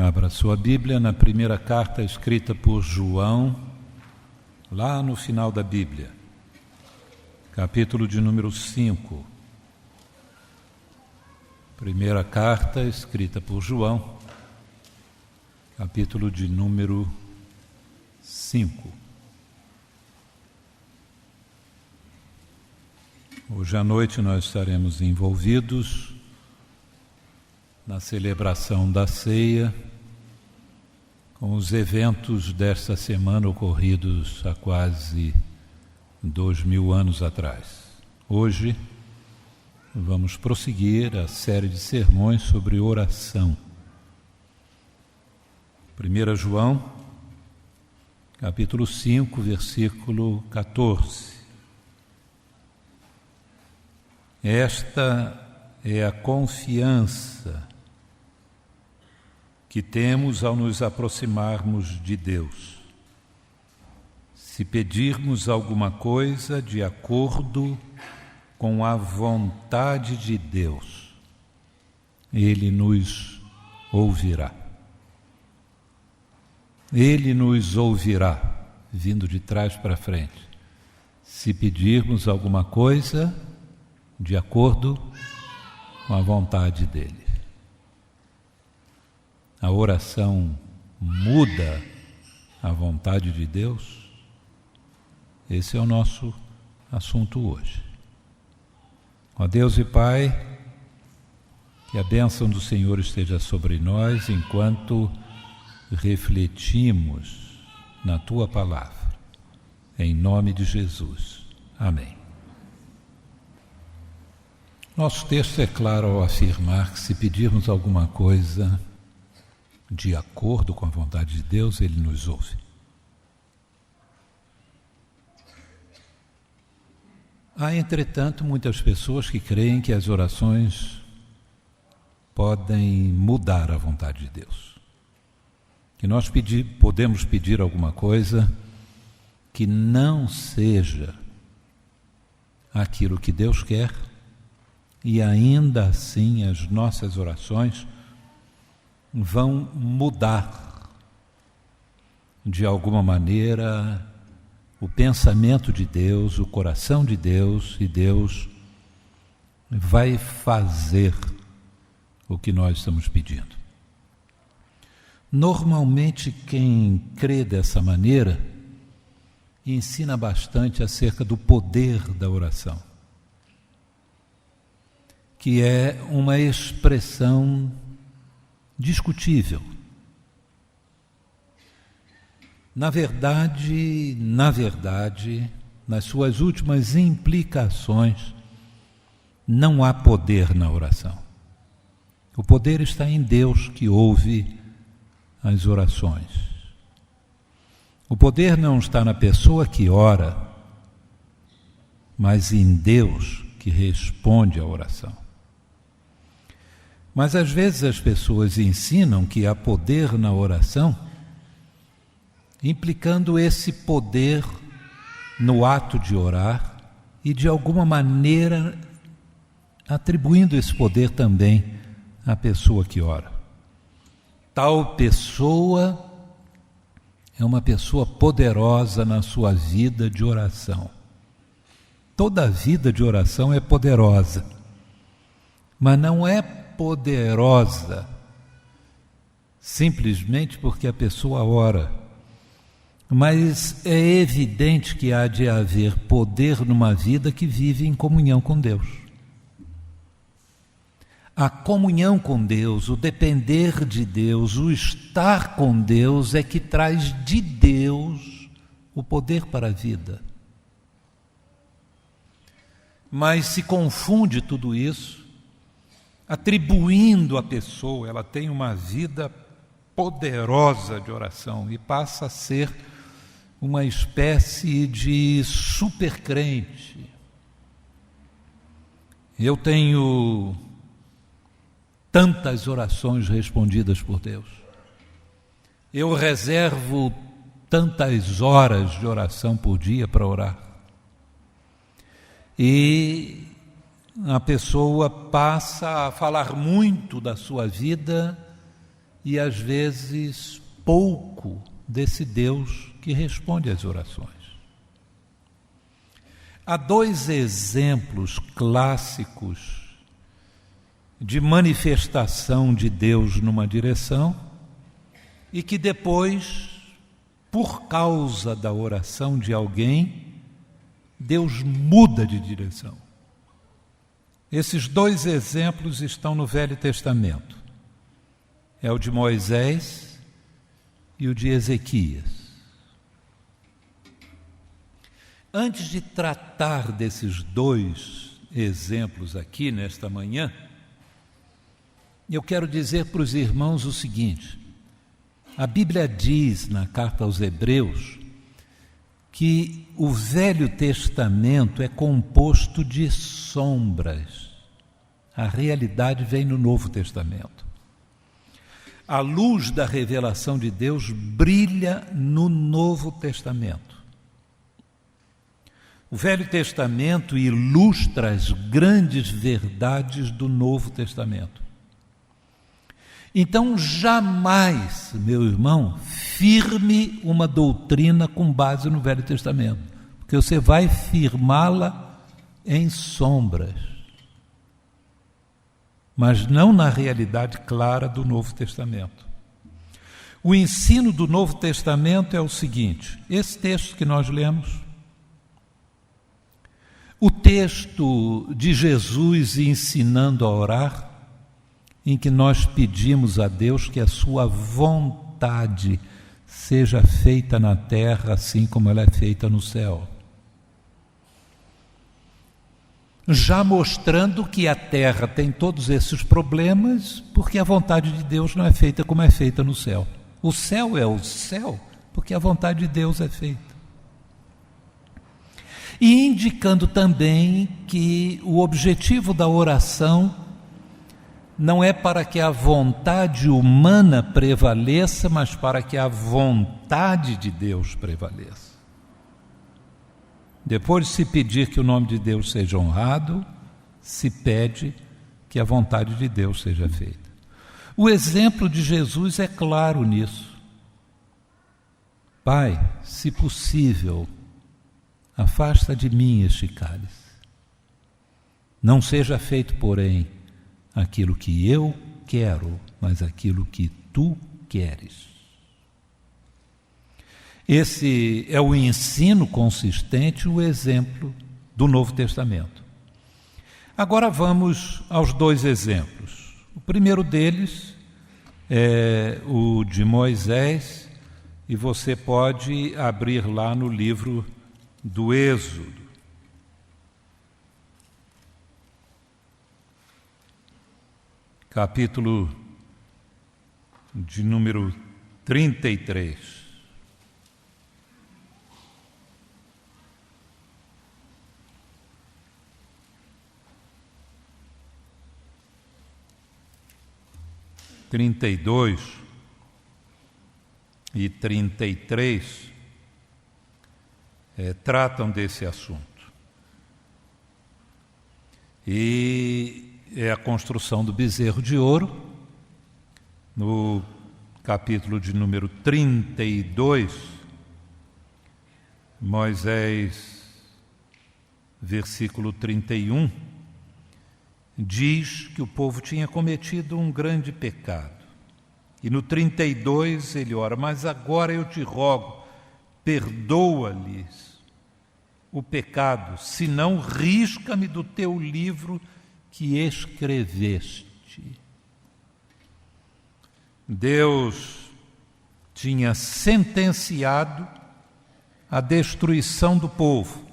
Abra sua Bíblia na primeira carta escrita por João, lá no final da Bíblia, capítulo de número 5. Primeira carta escrita por João, capítulo de número 5. Hoje à noite nós estaremos envolvidos na celebração da ceia, com os eventos desta semana ocorridos há quase 2000 anos atrás. Hoje vamos prosseguir a série de sermões sobre oração. 1 João, capítulo 5, versículo 14. Esta é a confiança que temos ao nos aproximarmos de Deus. Se pedirmos alguma coisa de acordo com a vontade de Deus, Ele nos ouvirá. Ele nos ouvirá, vindo de trás para frente. Se pedirmos alguma coisa de acordo com a vontade dEle. A oração muda a vontade de Deus? Esse é o nosso assunto hoje. Ó Deus e Pai, que a bênção do Senhor esteja sobre nós enquanto refletimos na Tua palavra. Em nome de Jesus. Amém. Nosso texto é claro ao afirmar que se pedirmos alguma coisa de acordo com a vontade de Deus, Ele nos ouve. Há, entretanto, muitas pessoas que creem que as orações podem mudar a vontade de Deus. Que nós podemos pedir alguma coisa que não seja aquilo que Deus quer, e ainda assim as nossas orações vão mudar de alguma maneira o pensamento de Deus, o coração de Deus, e Deus vai fazer o que nós estamos pedindo. Normalmente quem crê dessa maneira ensina bastante acerca do poder da oração, que é uma expressão discutível. Na verdade, nas suas últimas implicações, não há poder na oração. O poder está em Deus, que ouve as orações. O poder não está na pessoa que ora, mas em Deus, que responde à oração. Mas às vezes as pessoas ensinam que há poder na oração, implicando esse poder no ato de orar e de alguma maneira atribuindo esse poder também à pessoa que ora. Tal pessoa é uma pessoa poderosa na sua vida de oração. Toda vida de oração é poderosa, mas não é poderosa simplesmente porque a pessoa ora. Mas é evidente que há de haver poder numa vida que vive em comunhão com Deus. A comunhão com Deus, o depender de Deus, o estar com Deus é que traz de Deus o poder para a vida. Mas se confunde tudo isso, atribuindo à pessoa, ela tem uma vida poderosa de oração e passa a ser uma espécie de supercrente. Eu tenho tantas orações respondidas por Deus. Eu reservo tantas horas de oração por dia para orar. E a pessoa passa a falar muito da sua vida e às vezes pouco desse Deus que responde às orações. Há dois exemplos clássicos de manifestação de Deus numa direção e que depois, por causa da oração de alguém, Deus muda de direção. Esses dois exemplos estão no Velho Testamento. É o de Moisés e o de Ezequias. Antes de tratar desses dois exemplos aqui nesta manhã, eu quero dizer para os irmãos o seguinte: a Bíblia diz na carta aos Hebreus que o Velho Testamento é composto de sombras. A realidade vem no Novo Testamento. A luz da revelação de Deus brilha no Novo Testamento. O Velho Testamento ilustra as grandes verdades do Novo Testamento. Então, jamais, meu irmão, firme uma doutrina com base no Velho Testamento, porque você vai firmá-la em sombras, mas não na realidade clara do Novo Testamento. O ensino do Novo Testamento é o seguinte: esse texto que nós lemos, o texto de Jesus ensinando a orar, em que nós pedimos a Deus que a sua vontade seja feita na terra assim como ela é feita no céu. Já mostrando que a terra tem todos esses problemas, porque a vontade de Deus não é feita como é feita no céu. O céu é o céu, porque a vontade de Deus é feita. E indicando também que o objetivo da oração não é para que a vontade humana prevaleça, mas para que a vontade de Deus prevaleça. Depois de se pedir que o nome de Deus seja honrado, se pede que a vontade de Deus seja feita. O exemplo de Jesus é claro nisso. Pai, se possível, afasta de mim este cálice. Não seja feito, porém, aquilo que eu quero, mas aquilo que tu queres. Esse é o ensino consistente, o exemplo do Novo Testamento. Agora vamos aos dois exemplos. O primeiro deles é o de Moisés, e você pode abrir lá no livro do Êxodo. Capítulo de número 33. (32) e 33 tratam desse assunto. E é a construção do bezerro de ouro. No capítulo de número 32, Moisés, versículo 31, diz que o povo tinha cometido um grande pecado. E no 32 ele ora: mas agora eu te rogo, perdoa-lhes o pecado, senão risca-me do teu livro que escreveste. Deus tinha sentenciado a destruição do povo,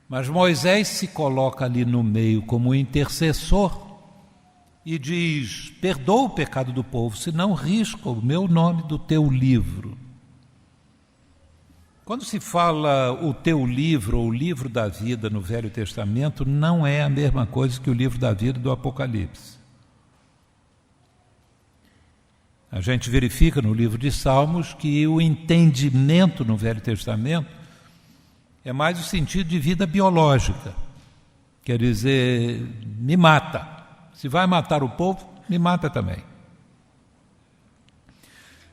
mas Moisés se coloca ali no meio como intercessor e diz: perdoa o pecado do povo, senão risca o meu nome do teu livro. Quando se fala o teu livro ou o livro da vida no Velho Testamento, não é a mesma coisa que o livro da vida do Apocalipse. A gente verifica no livro de Salmos que o entendimento no Velho Testamento é mais o sentido de vida biológica. Quer dizer, me mata. Se vai matar o povo, me mata também.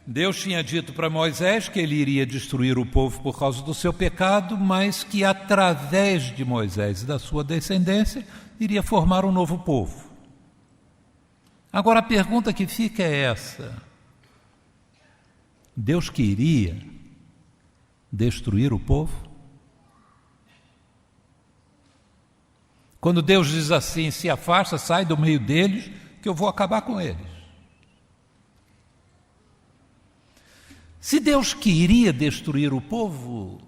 Deus tinha dito para Moisés que ele iria destruir o povo por causa do seu pecado, mas que através de Moisés e da sua descendência iria formar um novo povo. Agora a pergunta que fica é essa: Deus queria destruir o povo? Quando Deus diz assim: se afasta, sai do meio deles, que eu vou acabar com eles. Se Deus queria destruir o povo,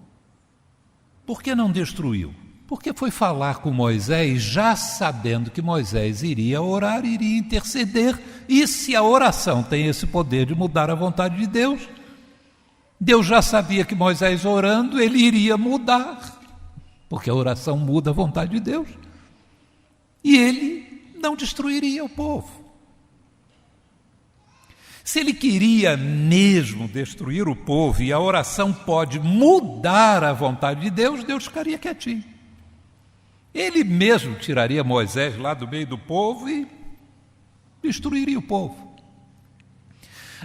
por que não destruiu? Porque foi falar com Moisés, já sabendo que Moisés iria orar, iria interceder, e se a oração tem esse poder de mudar a vontade de Deus, Deus já sabia que Moisés orando, ele iria mudar, porque a oração muda a vontade de Deus, e ele não destruiria o povo. Se ele queria mesmo destruir o povo e a oração pode mudar a vontade de Deus, Deus ficaria quietinho. Ele mesmo tiraria Moisés lá do meio do povo e destruiria o povo.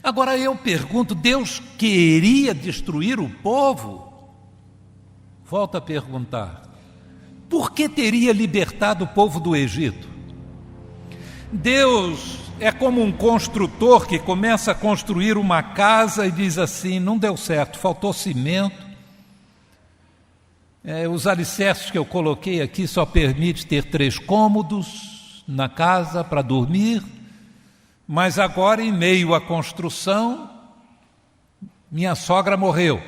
Agora eu pergunto, Deus queria destruir o povo? Volto a perguntar, por que teria libertado o povo do Egito? Deus é como um construtor que começa a construir uma casa e diz assim: não deu certo, faltou cimento, os alicerces que eu coloquei aqui só permite ter 3 cômodos na casa para dormir, mas agora, em meio à construção, minha sogra morreu,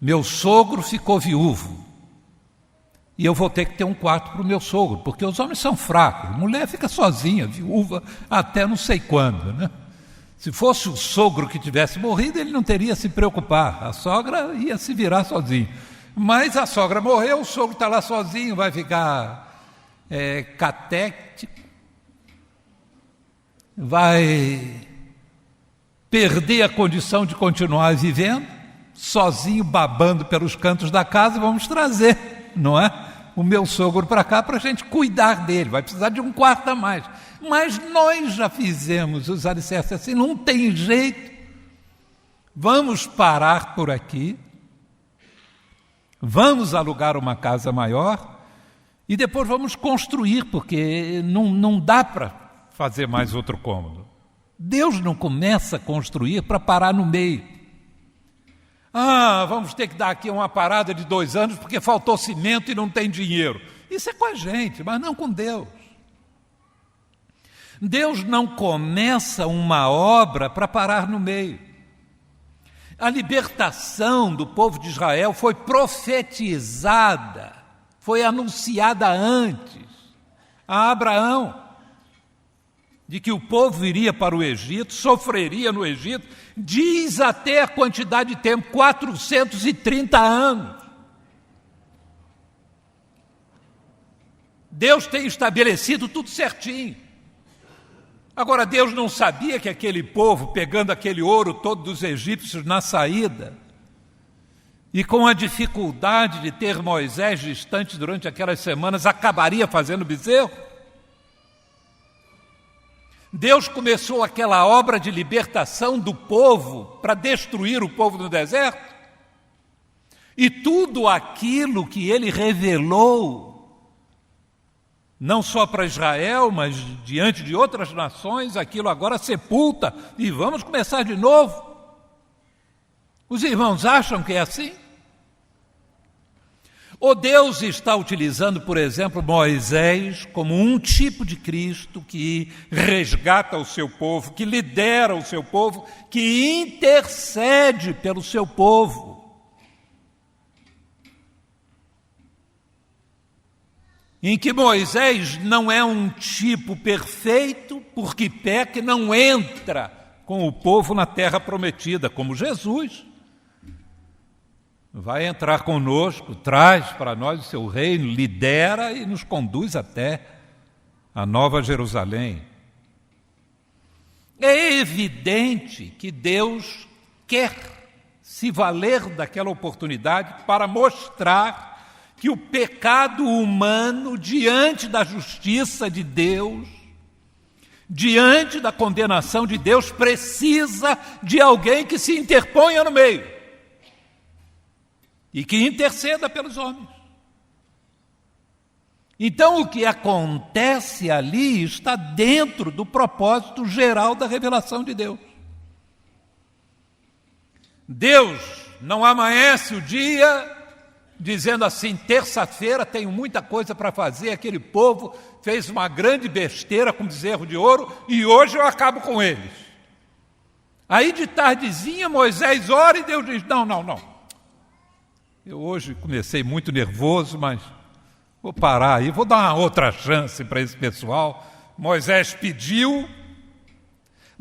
meu sogro ficou viúvo, e eu vou ter que ter um quarto para o meu sogro, porque os homens são fracos, mulher fica sozinha, viúva, até não sei quando, né? Se fosse o sogro que tivesse morrido, ele não teria se preocupar, a sogra ia se virar sozinha. Mas a sogra morreu, o sogro está lá sozinho, vai ficar catético, vai perder a condição de continuar vivendo, sozinho, babando pelos cantos da casa. Vamos trazer, não é, o meu sogro para cá para a gente cuidar dele, vai precisar de um quarto a mais. Mas nós já fizemos os alicerces assim, não tem jeito, vamos parar por aqui, vamos alugar uma casa maior e depois vamos construir, porque não dá para fazer mais outro cômodo. Deus não começa a construir para parar no meio. Vamos ter que dar aqui uma parada de 2 anos porque faltou cimento e não tem dinheiro. Isso é com a gente, mas não com Deus. Deus não começa uma obra para parar no meio. A libertação do povo de Israel foi profetizada, foi anunciada antes a Abraão, de que o povo iria para o Egito, sofreria no Egito, diz até a quantidade de tempo, 430 anos. Deus tem estabelecido tudo certinho. Agora, Deus não sabia que aquele povo, pegando aquele ouro todo dos egípcios na saída, e com a dificuldade de ter Moisés distante durante aquelas semanas, acabaria fazendo bezerro? Deus começou aquela obra de libertação do povo para destruir o povo no deserto? E tudo aquilo que ele revelou, não só para Israel, mas diante de outras nações, aquilo agora sepulta e vamos começar de novo. Os irmãos acham que é assim? Ou Deus está utilizando, por exemplo, Moisés como um tipo de Cristo que resgata o seu povo, que lidera o seu povo, que intercede pelo seu povo? Em que Moisés não é um tipo perfeito, porque peca e não entra com o povo na terra prometida, como Jesus. Vai entrar conosco, traz para nós o seu reino, lidera e nos conduz até a Nova Jerusalém. É evidente que Deus quer se valer daquela oportunidade para mostrar que o pecado humano, diante da justiça de Deus, diante da condenação de Deus, precisa de alguém que se interponha no meio e que interceda pelos homens. Então, o que acontece ali está dentro do propósito geral da revelação de Deus. Deus não amanhece o dia dizendo assim: terça-feira tenho muita coisa para fazer, aquele povo fez uma grande besteira com bezerro de ouro e hoje eu acabo com eles. Aí de tardezinha Moisés ora e Deus diz: não. Eu hoje comecei muito nervoso, mas vou parar aí, vou dar uma outra chance para esse pessoal. Moisés pediu.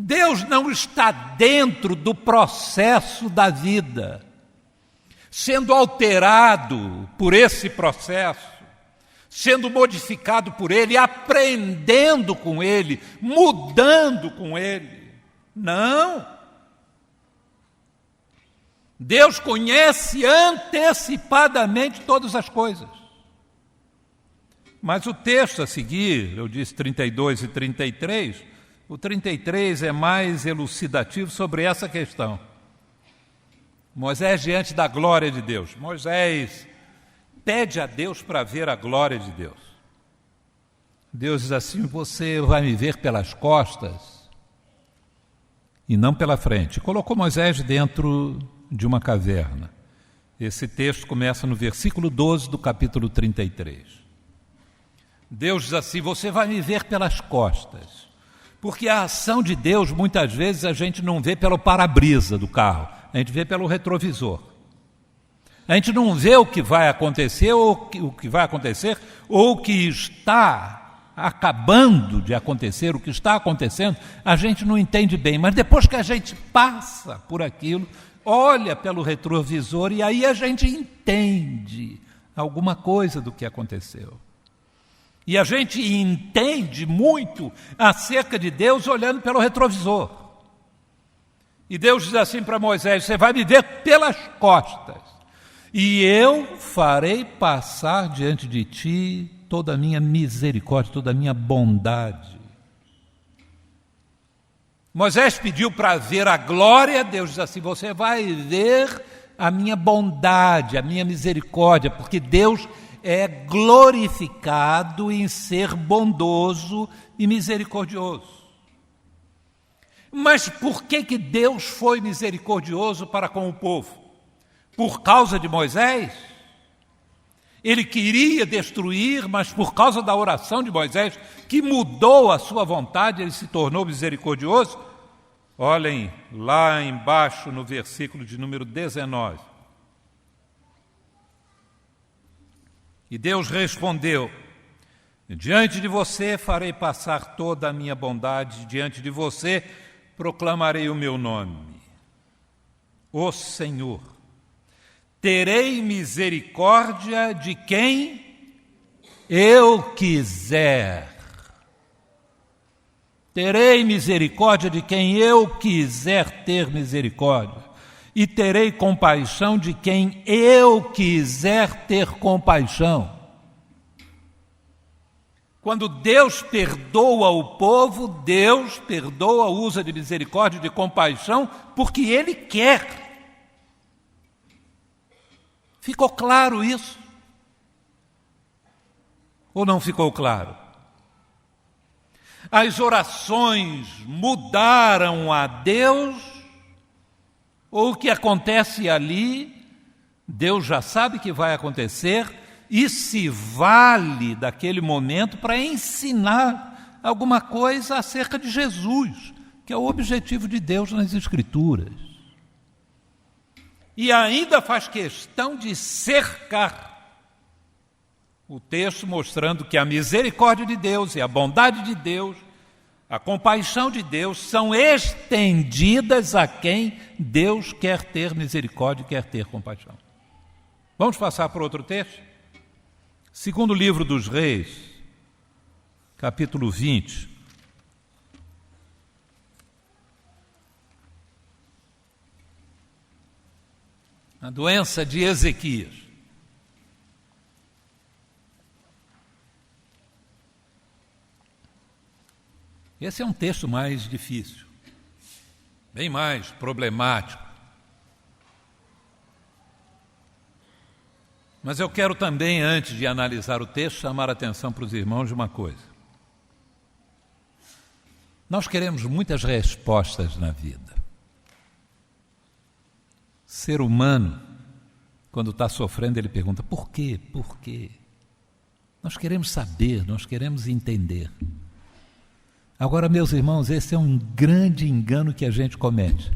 Deus não está dentro do processo da vida, sendo alterado por esse processo, sendo modificado por ele, aprendendo com ele, mudando com ele. Não. Deus conhece antecipadamente todas as coisas. Mas o texto a seguir, eu disse 32 e 33, o 33 é mais elucidativo sobre essa questão. Moisés diante da glória de Deus. Moisés pede a Deus para ver a glória de Deus. Deus diz assim: você vai me ver pelas costas e não pela frente. Colocou Moisés dentro de uma caverna. Esse texto começa no versículo 12 do capítulo 33. Deus diz assim: você vai me ver pelas costas. Porque a ação de Deus, muitas vezes, a gente não vê pelo para-brisa do carro, a gente vê pelo retrovisor. A gente não vê o que vai acontecer, ou o que está acabando de acontecer, o que está acontecendo, a gente não entende bem. Mas depois que a gente passa por aquilo, olha pelo retrovisor e aí a gente entende alguma coisa do que aconteceu. E a gente entende muito acerca de Deus olhando pelo retrovisor. E Deus diz assim para Moisés: você vai me ver pelas costas, e eu farei passar diante de ti toda a minha misericórdia, toda a minha bondade. Moisés pediu para ver a glória, Deus diz assim: você vai ver a minha bondade, a minha misericórdia, porque Deus é glorificado em ser bondoso e misericordioso. Mas por que Deus foi misericordioso para com o povo? Por causa de Moisés? Ele queria destruir, mas por causa da oração de Moisés, que mudou a sua vontade, ele se tornou misericordioso? Olhem lá embaixo no versículo de número 19. E Deus respondeu: diante de você farei passar toda a minha bondade, diante de você proclamarei o meu nome. O Senhor, terei misericórdia de quem eu quiser. Terei misericórdia de quem eu quiser ter misericórdia. E terei compaixão de quem eu quiser ter compaixão. Quando Deus perdoa o povo, Deus perdoa, usa de misericórdia e de compaixão, porque Ele quer. Ficou claro isso? Ou não ficou claro? As orações mudaram a Deus? Ou o que acontece ali, Deus já sabe que vai acontecer e se vale daquele momento para ensinar alguma coisa acerca de Jesus, que é o objetivo de Deus nas Escrituras. E ainda faz questão de cercar o texto mostrando que a misericórdia de Deus e a bondade de Deus, a compaixão de Deus são estendidas a quem Deus quer ter misericórdia e quer ter compaixão. Vamos passar para outro texto? Segundo livro dos Reis, capítulo 20. A doença de Ezequias. Esse é um texto mais difícil, bem mais problemático. Mas eu quero também, antes de analisar o texto, chamar a atenção para os irmãos de uma coisa. Nós queremos muitas respostas na vida. Ser humano, quando está sofrendo, ele pergunta, por quê? Por quê? Nós queremos saber, nós queremos entender. Agora, meus irmãos, esse é um grande engano que a gente comete,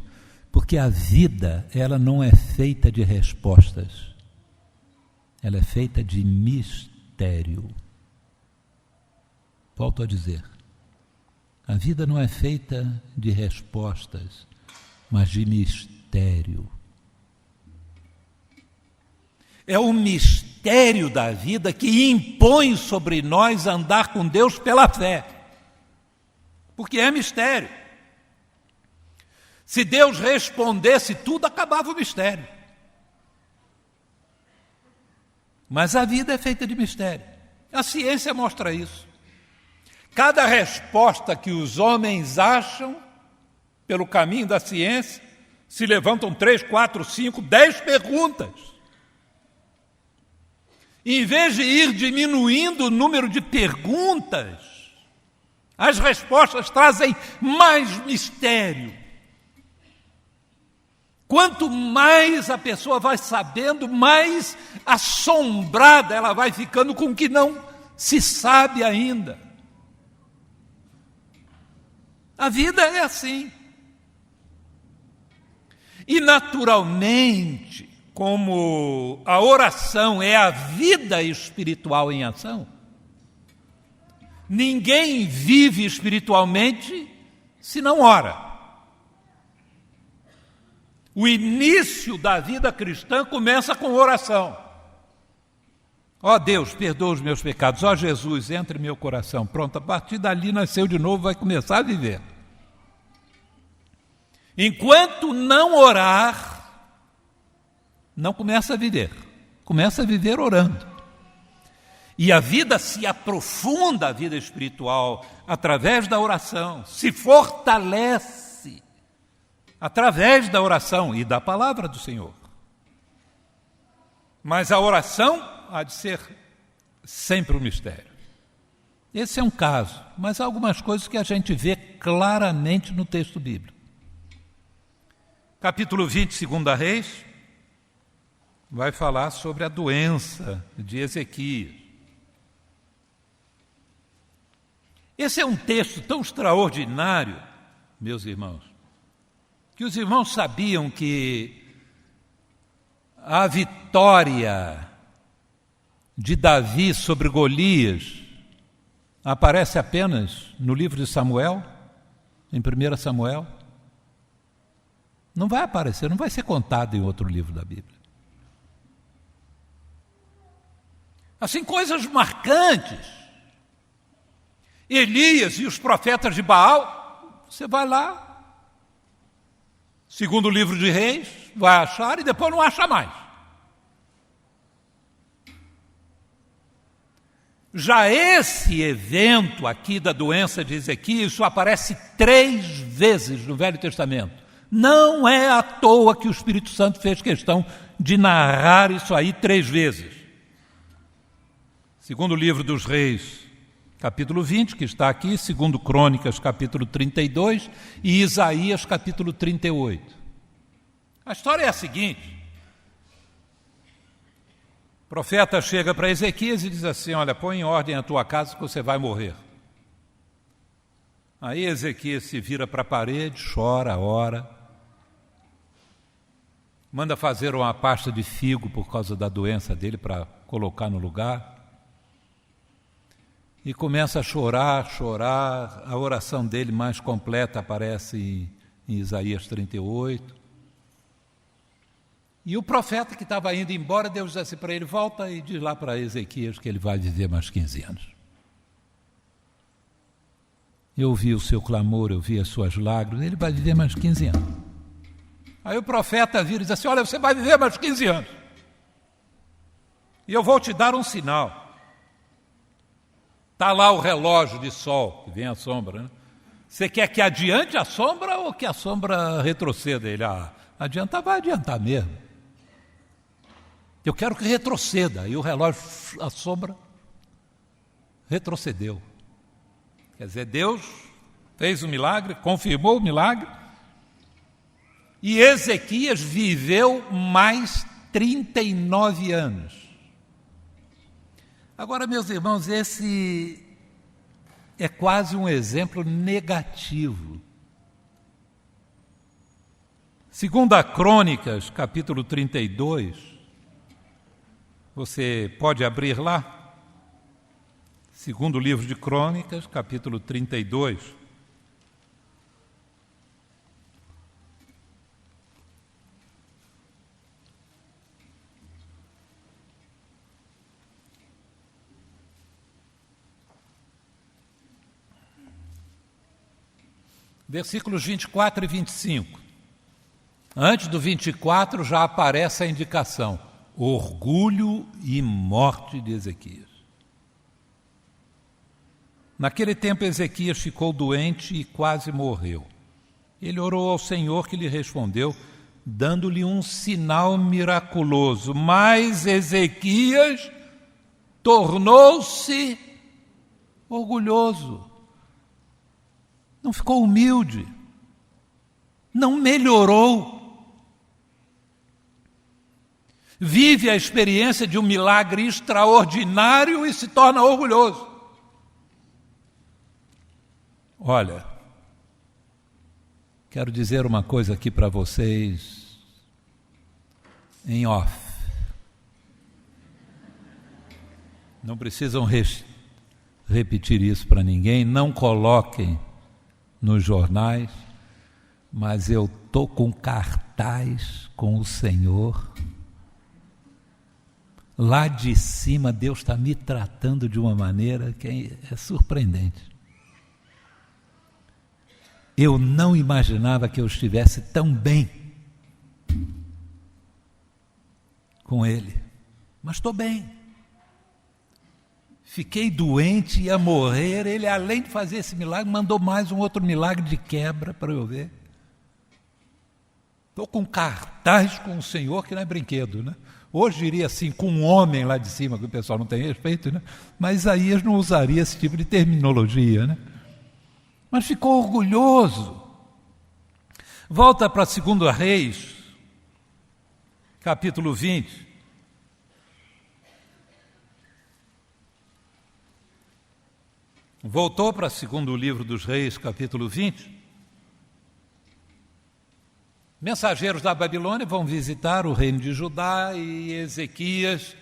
porque a vida, ela não é feita de respostas. Ela é feita de mistério. Volto a dizer, a vida não é feita de respostas, mas de mistério. É o mistério da vida que impõe sobre nós andar com Deus pela fé, porque é mistério. Se Deus respondesse tudo, acabava o mistério. Mas a vida é feita de mistério. A ciência mostra isso. Cada resposta que os homens acham pelo caminho da ciência, se levantam 3, 4, 5, 10 perguntas. Em vez de ir diminuindo o número de perguntas, as respostas trazem mais mistério. Quanto mais a pessoa vai sabendo, mais assombrada ela vai ficando com o que não se sabe ainda. A vida é assim. E naturalmente, como a oração é a vida espiritual em ação, ninguém vive espiritualmente se não ora. O início da vida cristã começa com oração. Ó Deus, perdoa os meus pecados. Ó Jesus, entra em meu coração. Pronto, a partir dali nasceu de novo, vai começar a viver. Enquanto não orar, não começa a viver. Começa a viver orando. E a vida se aprofunda, a vida espiritual, através da oração, se fortalece através da oração e da palavra do Senhor. Mas a oração há de ser sempre um mistério. Esse é um caso, mas há algumas coisas que a gente vê claramente no texto bíblico. Capítulo 20, 2 Reis, vai falar sobre a doença de Ezequias. Esse é um texto tão extraordinário, meus irmãos, que os irmãos sabiam que a vitória de Davi sobre Golias aparece apenas no livro de Samuel, em 1 Samuel. Não vai aparecer, não vai ser contado em outro livro da Bíblia. Assim, coisas marcantes. Elias e os profetas de Baal, você vai lá, segundo o livro de Reis, vai achar e depois não acha mais. Já esse evento aqui da doença de Ezequias, isso aparece 3 vezes no Velho Testamento. Não é à toa que o Espírito Santo fez questão de narrar isso aí 3 vezes. Segundo o livro dos Reis, capítulo 20, que está aqui, segundo Crônicas, capítulo 32, e Isaías, capítulo 38. A história é a seguinte. O profeta chega para Ezequias e diz assim, olha, põe em ordem a tua casa que você vai morrer. Aí Ezequias se vira para a parede, chora, ora, manda fazer uma pasta de figo por causa da doença dele para colocar no lugar. E começa a chorar, a oração dele mais completa aparece em Isaías 38. E o profeta que estava indo embora, Deus disse assim para ele, volta e diz lá para Ezequias que ele vai viver mais 15 anos. Eu ouvi o seu clamor, eu vi as suas lágrimas, ele vai viver mais 15 anos. Aí o profeta vira e diz assim, olha, você vai viver mais 15 anos. E eu vou te dar um sinal. Está lá o relógio de sol, que vem à sombra, né? Você quer que adiante a sombra ou que a sombra retroceda? Ele, adiantar vai adiantar mesmo. Eu quero que retroceda. E o relógio, a sombra, retrocedeu. Quer dizer, Deus fez o milagre, confirmou o milagre, e Ezequias viveu mais 39 anos. Agora, meus irmãos, esse é quase um exemplo negativo. Segundo a Crônicas, capítulo 32, você pode abrir lá, segundo livro de Crônicas, capítulo 32. Versículos 24 e 25. Antes do 24 já aparece a indicação: orgulho e morte de Ezequias. Naquele tempo Ezequias ficou doente e quase morreu. Ele orou ao Senhor, que lhe respondeu, dando-lhe um sinal miraculoso. Mas Ezequias tornou-se orgulhoso. Não ficou humilde, não melhorou. Vive a experiência de um milagre extraordinário e se torna orgulhoso. Olha, quero dizer uma coisa aqui para vocês em off. Não precisam repetir isso para ninguém, não coloquem nos jornais, mas eu estou com cartaz com o Senhor. Lá de cima Deus está me tratando de uma maneira que é surpreendente. Eu não imaginava que eu estivesse tão bem com Ele, mas estou bem. Fiquei doente, ia morrer, ele, além de fazer esse milagre, mandou mais um outro milagre de quebra para eu ver. Estou com cartaz com o Senhor, que não é brinquedo, né? Hoje diria assim, com um homem lá de cima, que o pessoal não tem respeito, né? Mas Isaías não usaria esse tipo de terminologia, né? Mas ficou orgulhoso. Volta para 2 Reis, capítulo 20. Voltou para o segundo livro dos Reis, capítulo 20. Mensageiros da Babilônia vão visitar o reino de Judá e Ezequias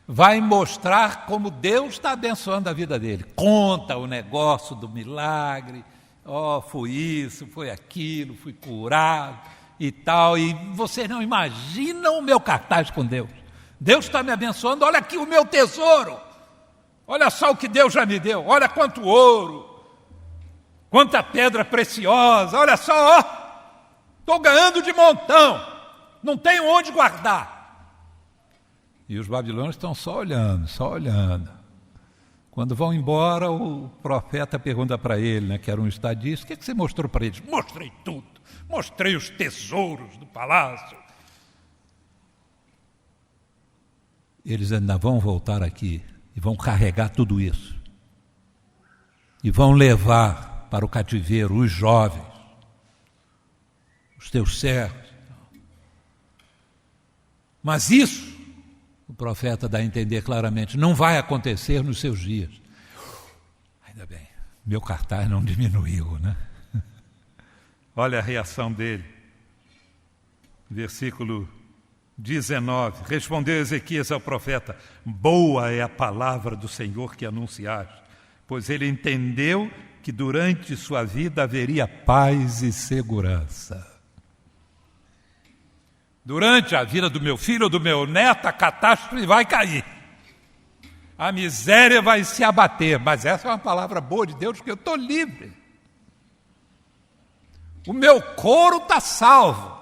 vai mostrar como Deus está abençoando a vida dele. Conta o negócio do milagre, foi isso, foi aquilo, fui curado e tal. E vocês não imaginam o meu cartaz com Deus. Deus está me abençoando, olha aqui o meu tesouro. Olha só o que Deus já me deu, olha quanto ouro, quanta pedra preciosa, olha só, estou ganhando de montão, não tenho onde guardar. E os babilônios estão só olhando, só olhando. Quando vão embora, o profeta pergunta para ele, né, que era um estadista, o que você mostrou para eles? Mostrei tudo, mostrei os tesouros do palácio. Eles ainda vão voltar aqui e vão carregar tudo isso. E vão levar para o cativeiro os jovens, os teus servos. Mas isso, o profeta dá a entender claramente, não vai acontecer nos seus dias. Ainda bem, meu cartaz não diminuiu, né? Olha a reação dele. Versículo 19, respondeu Ezequias ao profeta, boa é a palavra do Senhor que anunciaste, pois ele entendeu que durante sua vida haveria paz e segurança. Durante a vida do meu filho ou do meu neto, a catástrofe vai cair. A miséria vai se abater, mas essa é uma palavra boa de Deus, porque eu estou livre. O meu couro está salvo.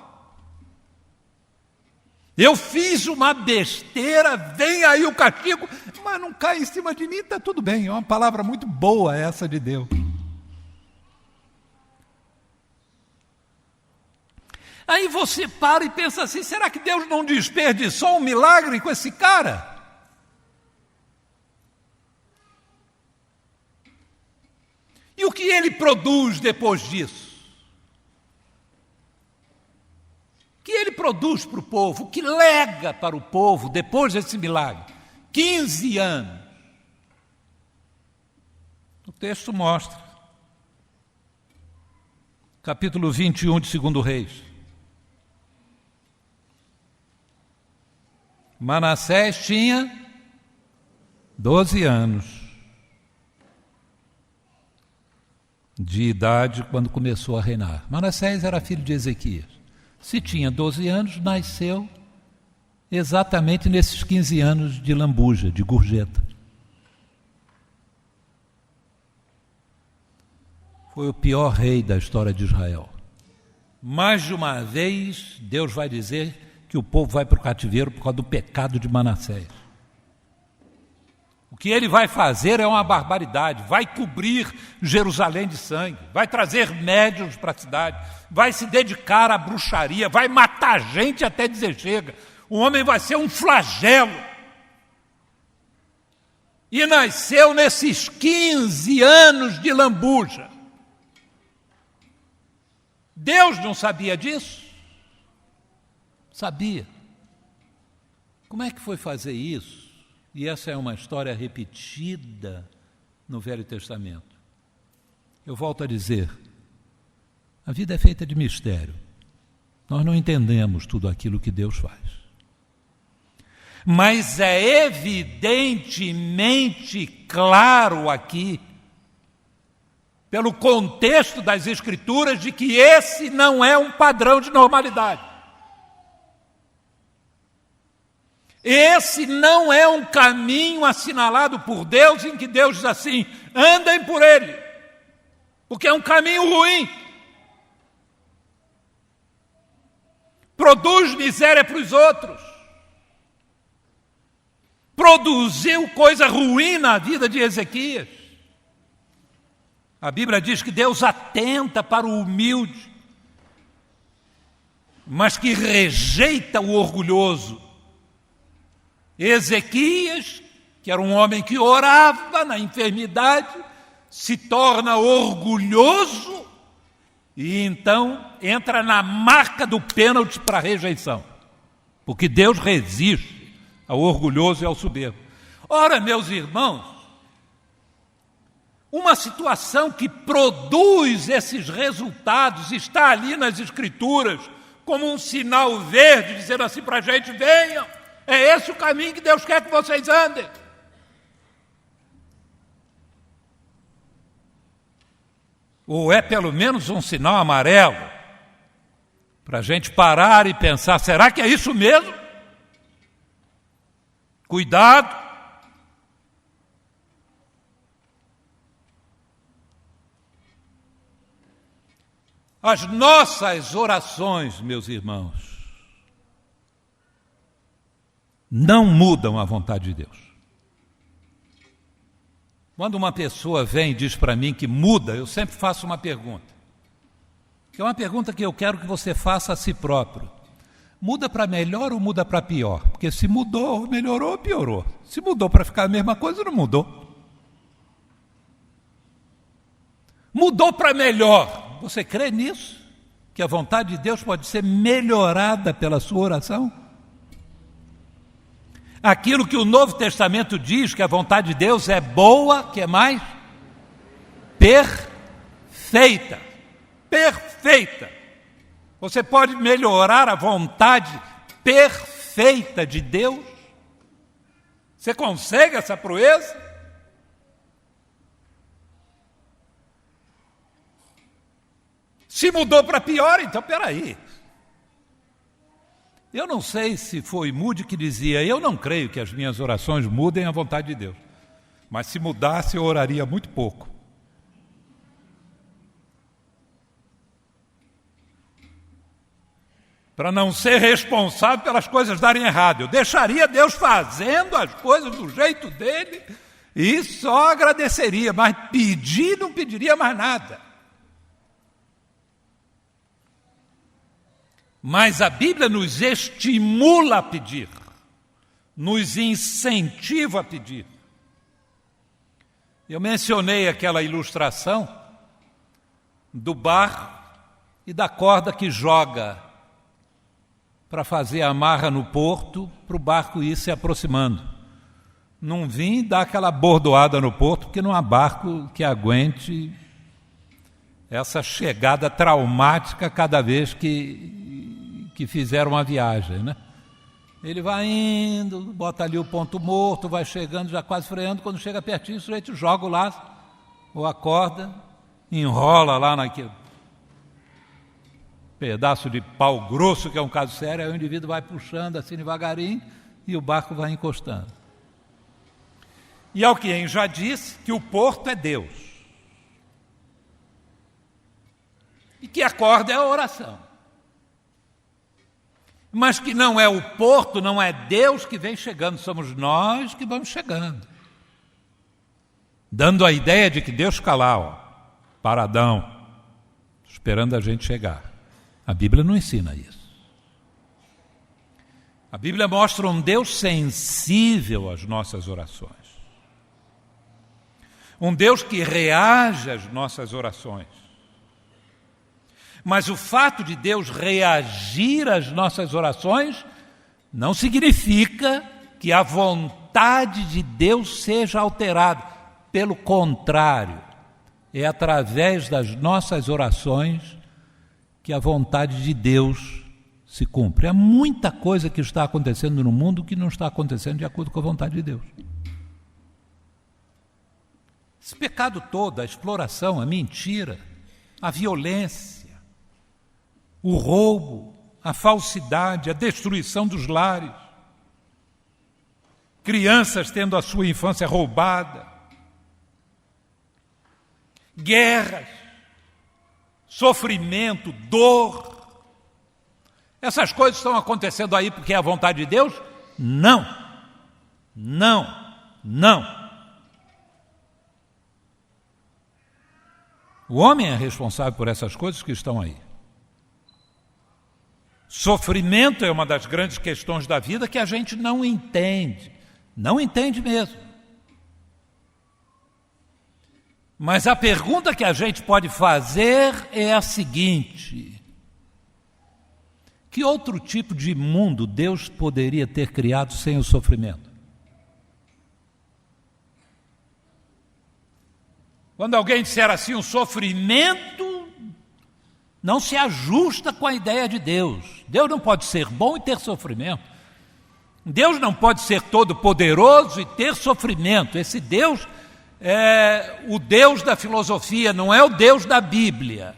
Eu fiz uma besteira, vem aí o castigo, mas não cai em cima de mim, está tudo bem. É uma palavra muito boa essa de Deus. Aí você para e pensa assim, será que Deus não desperdiçou um milagre com esse cara? E o que ele produz depois disso? O que ele produz para o povo? O que lega para o povo depois desse milagre? 15 anos. O texto mostra. Capítulo 21 de 2 Reis. Manassés tinha 12 anos de idade quando começou a reinar. Manassés era filho de Ezequias. Se tinha 12 anos, nasceu exatamente nesses 15 anos de lambuja, de gorjeta. Foi o pior rei da história de Israel. Mais de uma vez, Deus vai dizer que o povo vai para o cativeiro por causa do pecado de Manassés. O que ele vai fazer é uma barbaridade, vai cobrir Jerusalém de sangue, vai trazer médiuns para a cidade, vai se dedicar à bruxaria, vai matar gente até dizer chega. O homem vai ser um flagelo. E nasceu nesses 15 anos de lambuja. Deus não sabia disso? Sabia. Como é que foi fazer isso? E essa é uma história repetida no Velho Testamento. Eu volto a dizer, a vida é feita de mistério. Nós não entendemos tudo aquilo que Deus faz. Mas é evidentemente claro aqui, pelo contexto das Escrituras, de que esse não é um padrão de normalidade. Esse não é um caminho assinalado por Deus em que Deus diz assim, andem por ele, porque é um caminho ruim. Produz miséria para os outros. Produziu coisa ruim na vida de Ezequias. A Bíblia diz que Deus atenta para o humilde, mas que rejeita o orgulhoso. Ezequias, que era um homem que orava na enfermidade, se torna orgulhoso e então entra na marca do pênalti para a rejeição, porque Deus resiste ao orgulhoso e ao soberbo. Ora, meus irmãos, uma situação que produz esses resultados está ali nas Escrituras, como um sinal verde, dizendo assim para a gente, venham, é esse o caminho que Deus quer que vocês andem. Ou é pelo menos um sinal amarelo, para a gente parar e pensar, será que é isso mesmo? Cuidado. As nossas orações, meus irmãos, não mudam a vontade de Deus. Quando uma pessoa vem e diz para mim que muda, eu sempre faço uma pergunta. Que é uma pergunta que eu quero que você faça a si próprio. Muda para melhor ou muda para pior? Porque se mudou, melhorou, piorou. Se mudou para ficar a mesma coisa, não mudou. Mudou para melhor. Você crê nisso? Que a vontade de Deus pode ser melhorada pela sua oração? Aquilo que o Novo Testamento diz, que a vontade de Deus é boa, que é mais? Perfeita. Perfeita. Você pode melhorar a vontade perfeita de Deus? Você consegue essa proeza? Se mudou para pior, então peraí. Eu não sei se foi Moody que dizia, eu não creio que as minhas orações mudem a vontade de Deus. Mas se mudasse, eu oraria muito pouco. Para não ser responsável pelas coisas darem errado. Eu deixaria Deus fazendo as coisas do jeito dele e só agradeceria, mas pedir não pediria mais nada. Mas a Bíblia nos estimula a pedir, nos incentiva a pedir. Eu mencionei aquela ilustração do barco e da corda que joga para fazer a amarra no porto para o barco ir se aproximando. Não vim dar aquela bordoada no porto, porque não há barco que aguente essa chegada traumática cada vez que fizer uma viagem, né? Ele vai indo, bota ali o ponto morto, vai chegando, já quase freando, quando chega pertinho, o sujeito joga o laço, ou a corda, enrola lá naquele pedaço de pau grosso, que é um caso sério, aí o indivíduo vai puxando assim devagarinho e o barco vai encostando. E alguém já disse que o porto é Deus. E que a corda é a oração. Mas que não é o porto, não é Deus que vem chegando, somos nós que vamos chegando. Dando a ideia de que Deus fica lá, ó, paradão, esperando a gente chegar. A Bíblia não ensina isso. A Bíblia mostra um Deus sensível às nossas orações. Um Deus que reage às nossas orações. Mas o fato de Deus reagir às nossas orações não significa que a vontade de Deus seja alterada. Pelo contrário, é através das nossas orações que a vontade de Deus se cumpre. Há muita coisa que está acontecendo no mundo que não está acontecendo de acordo com a vontade de Deus. Esse pecado todo, a exploração, a mentira, a violência, o roubo, a falsidade, a destruição dos lares, crianças tendo a sua infância roubada, guerras, sofrimento, dor. Essas coisas estão acontecendo aí porque é a vontade de Deus? Não, não, não. O homem é responsável por essas coisas que estão aí. Sofrimento é uma das grandes questões da vida que a gente não entende mesmo. Mas a pergunta que a gente pode fazer é a seguinte: que outro tipo de mundo Deus poderia ter criado sem o sofrimento? Quando alguém disser assim, o sofrimento não se ajusta com a ideia de Deus. Deus não pode ser bom e ter sofrimento. Deus não pode ser todo-poderoso e ter sofrimento. Esse Deus é o Deus da filosofia, não é o Deus da Bíblia.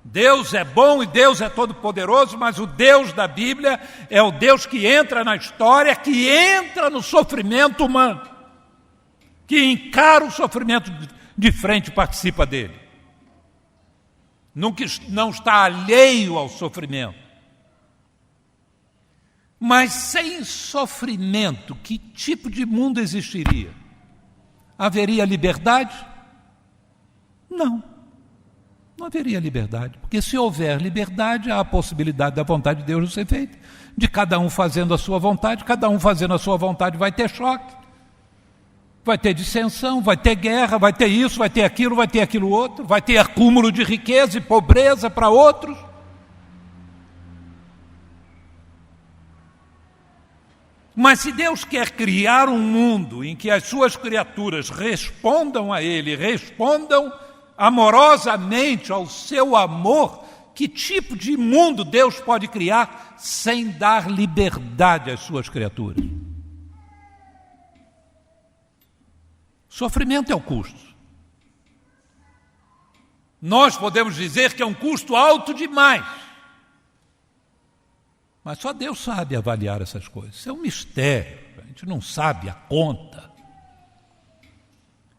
Deus é bom e Deus é todo-poderoso, mas o Deus da Bíblia é o Deus que entra na história, que entra no sofrimento humano, que encara o sofrimento de frente e participa dele. Não está alheio ao sofrimento. Mas sem sofrimento, que tipo de mundo existiria? Haveria liberdade? Não haveria liberdade, porque se houver liberdade, há a possibilidade da vontade de Deus não ser feita, de cada um fazendo a sua vontade, cada um fazendo a sua vontade vai ter choque, vai ter dissensão, vai ter guerra, vai ter isso, vai ter aquilo outro, vai ter acúmulo de riqueza e pobreza para outros. Mas se Deus quer criar um mundo em que as suas criaturas respondam a Ele, respondam amorosamente ao seu amor, que tipo de mundo Deus pode criar sem dar liberdade às suas criaturas? Sofrimento é o custo. Nós podemos dizer que é um custo alto demais. Mas só Deus sabe avaliar essas coisas. Isso é um mistério. A gente não sabe a conta.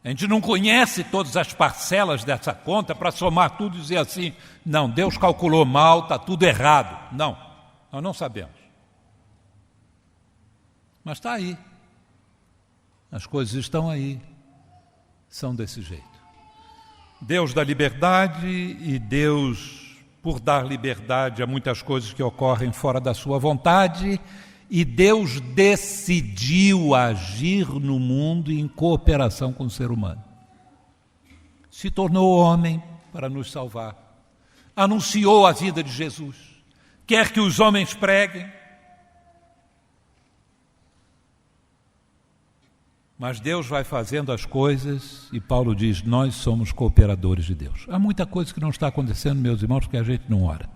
A gente não conhece todas as parcelas dessa conta para somar tudo e dizer assim, não, Deus calculou mal, está tudo errado. Não, nós não sabemos. Mas está aí. As coisas estão aí. São desse jeito. Deus da liberdade e Deus por dar liberdade a muitas coisas que ocorrem fora da sua vontade, e Deus decidiu agir no mundo em cooperação com o ser humano. Se tornou homem para nos salvar. Anunciou a vida de Jesus. Quer que os homens preguem. Mas Deus vai fazendo as coisas e Paulo diz, nós somos cooperadores de Deus. Há muita coisa que não está acontecendo, meus irmãos, porque a gente não ora.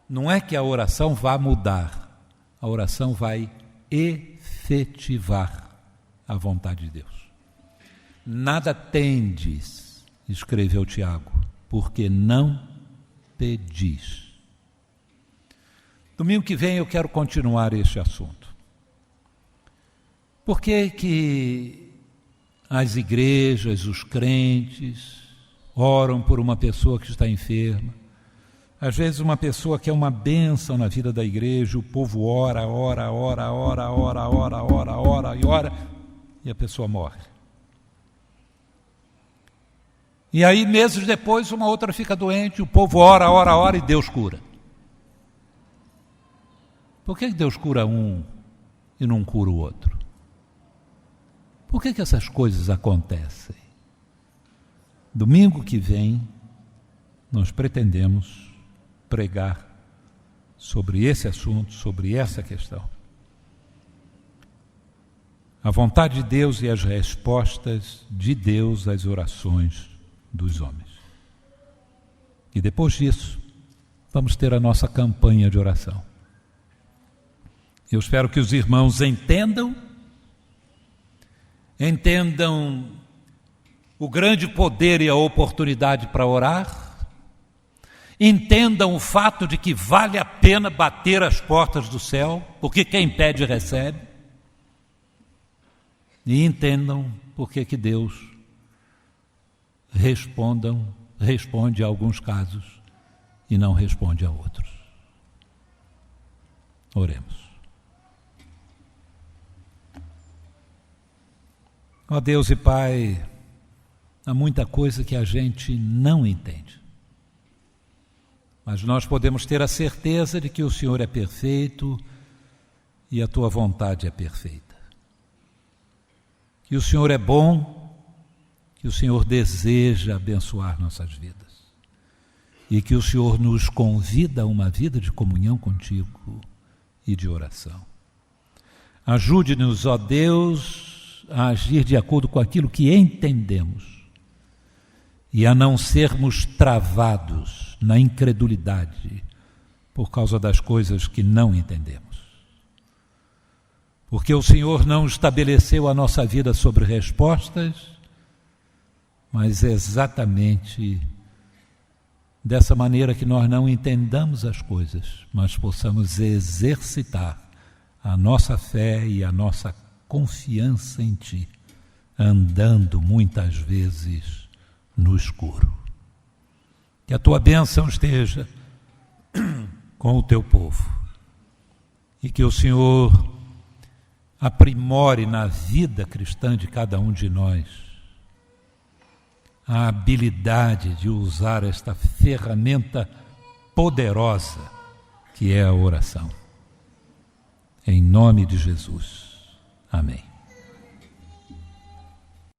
Não é que a oração vá mudar, a oração vai efetivar a vontade de Deus. Nada tendes, escreveu Tiago, porque não pedis. Domingo que vem eu quero continuar este assunto. Por que as igrejas, os crentes, oram por uma pessoa que está enferma? Às vezes uma pessoa que é uma bênção na vida da igreja, o povo ora, e a pessoa morre. E aí, meses depois, uma outra fica doente, o povo ora, e Deus cura. Por que Deus cura um e não cura o outro? Por que essas coisas acontecem? Domingo que vem, nós pretendemos pregar sobre esse assunto, sobre essa questão. A vontade de Deus e as respostas de Deus às orações dos homens. E depois disso, vamos ter a nossa campanha de oração. Eu espero que os irmãos entendam o grande poder e a oportunidade para orar, entendam o fato de que vale a pena bater as portas do céu, porque quem pede recebe, e entendam por que Deus responde a alguns casos e não responde a outros. Oremos. Ó Deus e Pai, há muita coisa que a gente não entende. Mas nós podemos ter a certeza de que o Senhor é perfeito e a Tua vontade é perfeita. Que o Senhor é bom, que o Senhor deseja abençoar nossas vidas. E que o Senhor nos convida a uma vida de comunhão contigo e de oração. Ajude-nos, ó Deus, a agir de acordo com aquilo que entendemos e a não sermos travados na incredulidade por causa das coisas que não entendemos. Porque o Senhor não estabeleceu a nossa vida sobre respostas, mas exatamente dessa maneira que nós não entendamos as coisas, mas possamos exercitar a nossa fé e a nossa confiança em Ti, andando muitas vezes no escuro. Que a Tua bênção esteja com o Teu povo e que o Senhor aprimore na vida cristã de cada um de nós a habilidade de usar esta ferramenta poderosa que é a oração. Em nome de Jesus. Amém.